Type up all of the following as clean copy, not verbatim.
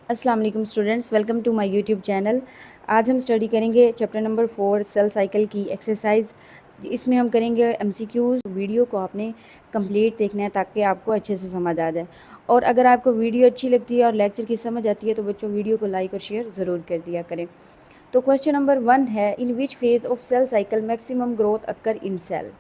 अस्सलाम वालेकुम students, welcome to my YouTube channel. आज हम स्टडी करेंगे चैप्टर नंबर 4 सेल साइकिल की एक्सरसाइज। इसमें हम करेंगे एमसीक्यूज़। वीडियो को आपने कंप्लीट देखना है ताकि आपको अच्छे से समझ आ जाए। और अगर आपको वीडियो अच्छी लगती है और लेक्चर की समझ आती है तो बच्चों वीडियो को लाइक और शेयर ज़रूर कर दिया करें। तो क्वेश्चन नंबर 1 है, in which phase of cell cycle maximum growth occur in cell.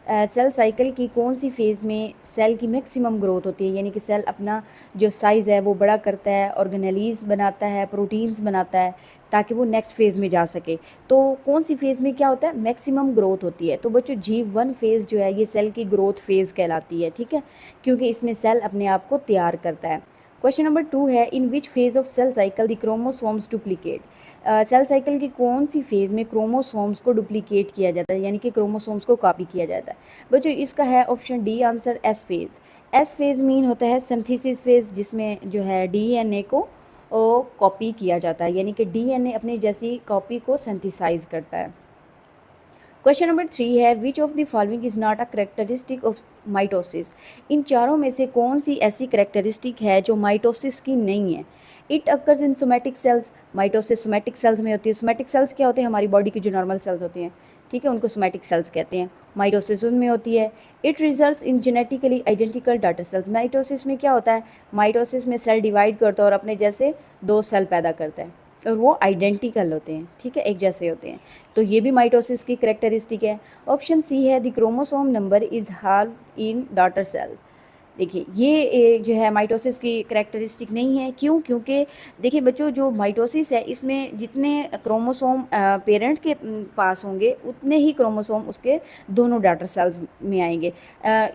Cell cycle की कौन सी फ़ेज़ में सेल की मैक्सिमम ग्रोथ होती है, यानी कि सेल अपना जो साइज़ है वो बड़ा करता है, ऑर्गेनेलीज़ बनाता है, प्रोटीन्स बनाता है ताकि वो नेक्स्ट फेज़ में जा सके। तो कौन सी फ़ेज़ में क्या होता है, मैक्सिमम ग्रोथ होती है। तो बच्चों G1 फेज़ जो है ये सेल की ग्रोथ फेज़ कहलाती है, ठीक है, क्योंकि इसमें सेल अपने आप को तैयार करता है। क्वेश्चन नंबर 2 है, in which phase of cell cycle the chromosomes duplicate. Cell cycle की कौन सी फेज़ में क्रोमोसोम्स को डुप्लीकेट किया जाता है, यानी कि क्रोमोसोम्स को कॉपी किया जाता है। बच्चों इसका है option D answer S phase. S phase mean होता है सिंथेसिस फेज़, जिसमें जो है डीएनए को कॉपी किया जाता है, यानी कि डीएनए अपनी जैसी कॉपी को सिंथेसाइज करता है। क्वेश्चन नंबर 3 है, which of the following is not a characteristic of mitosis. इन चारों में से कौन सी ऐसी करेक्टरिस्टिक है जो माइटोसिस की नहीं है। It occurs in somatic cells. Mitosis somatic cells में होती है। सोमैटिक सेल्स क्या होते हैं, हमारी बॉडी की जो नॉर्मल सेल्स होती हैं, ठीक है, उनको सोमैटिक सेल्स कहते हैं। माइटोसिस उनमें होती है। It results in genetically identical daughter cells. Mitosis में क्या होता है, माइटोसिस में सेल डिवाइड करता है और अपने जैसे दो सेल पैदा करता है और वो आइडेंटिकल होते हैं, ठीक है, एक जैसे होते हैं। तो ये भी माइटोसिस की करेक्टरिस्टिक है। ऑप्शन सी है, the chromosome number is halve in daughter cell. देखिए ये जो है माइटोसिस की करेक्टरिस्टिक नहीं है। क्यों? क्योंकि देखिए बच्चों, जो माइटोसिस है इसमें जितने क्रोमोसोम पेरेंट के पास होंगे उतने ही क्रोमोसोम उसके दोनों डॉटर सेल्स में आएंगे।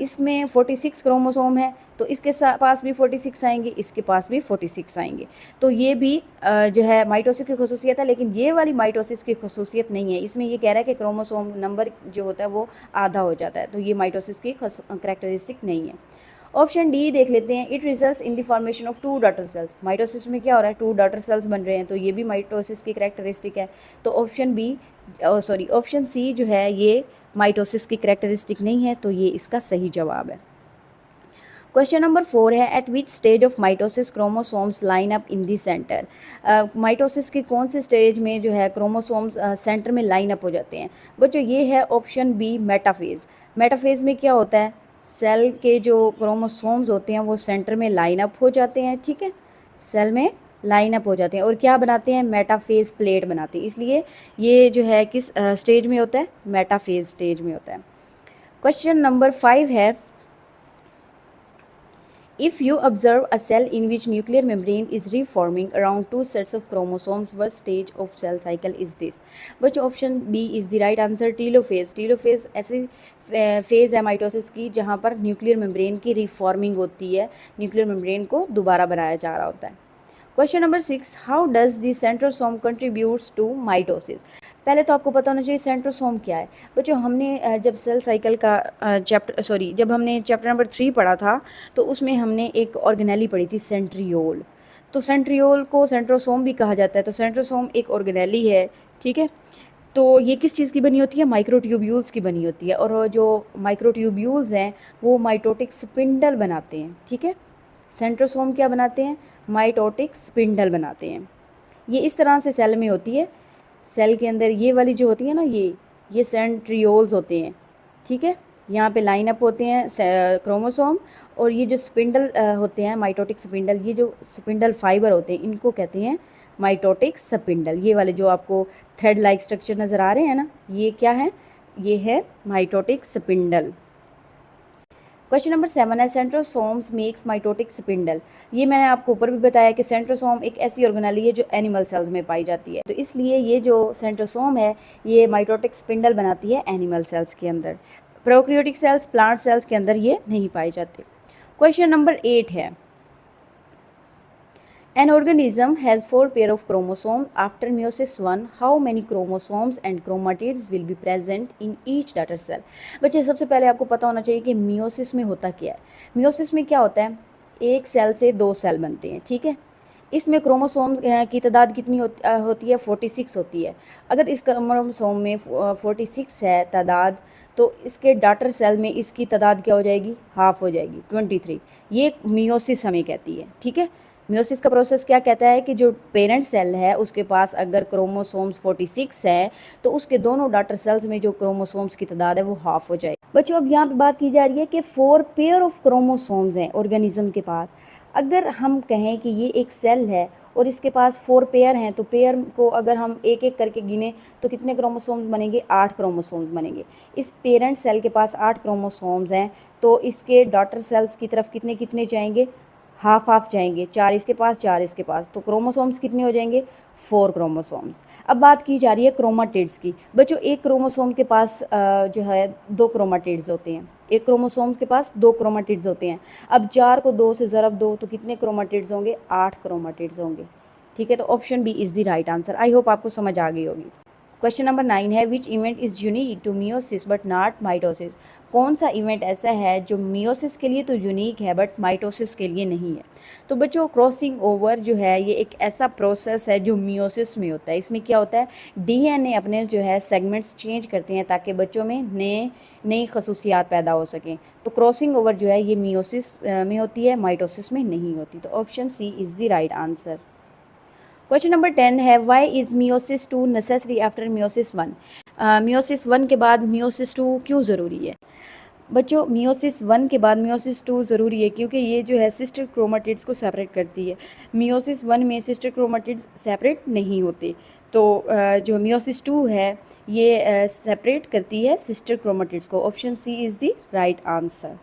इसमें 46 क्रोमोसोम है तो इसके पास भी 46 आएंगे, इसके पास भी 46 आएंगे। तो ये भी जो है माइटोसिस की खसूसियत है, लेकिन ये वाली माइटोसिस की खसूसियत नहीं है। इसमें ये कह रहा है कि क्रोमोसोम नंबर जो होता है वो आधा हो जाता है, तो ये माइटोसिस की करेक्टरिस्टिक नहीं है। ऑप्शन डी देख लेते हैं, it results in the formation of two daughter cells. Mitosis में क्या हो रहा है, टू डॉटर सेल्स बन रहे हैं, तो ये भी माइटोसिस की करेक्टरिस्टिक है। तो ऑप्शन सी जो है ये माइटोसिस की करेक्टरिस्टिक नहीं है, तो ये इसका सही जवाब है। क्वेश्चन नंबर 4 है, eight which stage of mitosis chromosomes line up in the centre. Mitosis की कौन से स्टेज में जो है क्रोमोसोम्स सेंटर में लाइन अप हो जाते हैं। बच्चों ये है ऑप्शन बी मेटाफेज। मेटाफेज में क्या होता है, सेल के जो क्रोमोसोम्स होते हैं वो सेंटर में लाइन अप हो जाते हैं, ठीक है, सेल में लाइन अप हो जाते हैं और क्या बनाते हैं, मेटाफेज प्लेट बनाते हैं। इसलिए ये जो है किस स्टेज में होता है, मेटाफेज स्टेज में होता है। क्वेश्चन नंबर 5 है, if you observe a cell in which nuclear membrane is reforming around two sets of chromosomes, what stage of cell cycle is this। बच्चों option B is the right answer, telophase. Telophase ऐसी phase है mitosis की जहाँ पर nuclear membrane की reforming होती है, nuclear membrane को दोबारा बनाया जा रहा होता है। Question number 6, how does the centrosome contributes to mitosis. पहले तो आपको पता होना चाहिए सेंट्रोसोम क्या है। बच्चों हमने जब सेल साइकिल का जब हमने चैप्टर नंबर 3 पढ़ा था तो उसमें हमने एक ऑर्गेनेली पढ़ी थी, सेंट्रियोल। तो सेंट्रियोल को सेंट्रोसोम भी कहा जाता है। तो सेंट्रोसोम एक ऑर्गेनेली है, ठीक है। तो ये किस चीज़ की बनी होती है, माइक्रोट्यूब्यूल्स की बनी होती है, और जो माइक्रोट्यूब्यूल्स हैं वो माइटोटिक स्पिंडल बनाते हैं, ठीक है। सेंट्रोसोम क्या बनाते हैं, माइटोटिक स्पिंडल बनाते हैं। ये इस तरह से सेल में होती है। सेल के अंदर ये वाली जो होती है ना, ये सेंट्रियोल्स होते हैं, ठीक है। यहाँ पे लाइन अप होते हैं क्रोमोसोम, और ये जो स्पिंडल होते हैं माइटोटिक स्पिंडल, ये जो स्पिंडल फाइबर होते हैं इनको कहते हैं माइटोटिक स्पिंडल। ये वाले जो आपको थ्रेड लाइक स्ट्रक्चर नज़र आ रहे हैं ना, ये क्या है, ये है माइटोटिक स्पिंडल। क्वेश्चन नंबर 7 है, सेंट्रोसोम्स मेक्स माइटोटिक स्पिंडल। ये मैंने आपको ऊपर भी बताया कि सेंट्रोसोम एक ऐसी ऑर्गेनेली है जो एनिमल सेल्स में पाई जाती है, तो इसलिए ये जो सेंट्रोसोम है ये माइटोटिक स्पिंडल बनाती है एनिमल सेल्स के अंदर। प्रोकैरियोटिक सेल्स, प्लांट सेल्स के अंदर ये नहीं पाई जाती। क्वेश्चन नंबर 8 है, an organism has 4 pair of chromosomes. After meiosis 1, how many chromosomes and chromatids will be present in each daughter cell। बच्चे सबसे पहले आपको पता होना चाहिए कि मियोसिस में होता क्या है। मियोसिस में क्या होता है, एक सेल से दो सेल बनते हैं, ठीक है। इसमें क्रोमोसोम की तादाद कितनी होती है, 46 होती है। अगर इस क्रोमोसोम में 46 है तादाद, तो इसके डॉटर सेल में इसकी तादाद क्या हो जाएगी, हाफ हो जाएगी, 23। ये मियोसिस हमें कहती है, ठीक है। मियोसिस का प्रोसेस क्या कहता है कि जो पेरेंट सेल है उसके पास अगर क्रोमोसोम्स 46 है तो उसके दोनों डॉटर सेल्स में जो क्रोमोसोम्स की तादाद है वो हाफ हो जाए। बच्चों अब यहाँ पे बात की जा रही है कि 4 पेयर ऑफ क्रोमोसोम्स हैं ऑर्गेनिज्म के पास। अगर हम कहें कि ये एक सेल है और इसके पास 4 पेयर हैं तो पेयर को अगर हम एक एक करके गिने तो कितने क्रोमोसोम्स बनेंगे? 8 क्रोमोसोम्स बनेंगे। इस पेरेंट सेल के पास 8 क्रोमोसोम्स हैं तो इसके डॉटर सेल्स की तरफ कितने कितने जाएंगे? हाफ हाफ जाएंगे, 4 इसके पास 4 इसके पास, तो क्रोमोसोम्स कितने हो जाएंगे? 4 क्रोमोसोम्स। अब बात की जा रही है क्रोमाटिड्स की। बच्चों एक क्रोमोसोम के पास जो है 2 क्रोमाटिड्स होते हैं। एक क्रोमोसोम के पास 2 क्रोमाटिड्स होते हैं। अब 4 को 2 से ज़रब दो तो कितने क्रोमाटिड्स होंगे? 8 क्रोमाटिड्स होंगे। ठीक है, तो option B is the right answer. I hope आपको समझ आ गई होगी। क्वेश्चन नंबर 9 है which event is unique to meiosis but not mitosis. कौन सा इवेंट ऐसा है जो मियोसिस के लिए तो यूनिक है बट माइटोसिस के लिए नहीं है? तो बच्चों क्रॉसिंग ओवर जो है ये एक ऐसा प्रोसेस है जो मियोसिस में होता है। इसमें क्या होता है? डीएनए अपने जो है सेगमेंट्स चेंज करते हैं ताकि बच्चों में नई खसूसियात पैदा हो सकें। तो क्रॉसिंग ओवर जो है ये मियोसिस में होती है, माइटोसिस में नहीं होती। तो option C is the right answer. Question number 10 है why is meiosis 2 necessary after meiosis 1। Meiosis 1 के बाद मियोसिस 2 क्यों ज़रूरी है? बच्चों मियोसिस 1 के बाद मियोसिस 2 ज़रूरी है क्योंकि ये जो है सिस्टर क्रोमाटिड्स को सेपरेट करती है। मियोसिस 1 में सिस्टर क्रोमाटिड्स सेपरेट नहीं होते, तो जो मियोसिस 2 है ये सेपरेट करती है सिस्टर क्रोमाटिड्स को। Option C is the right answer.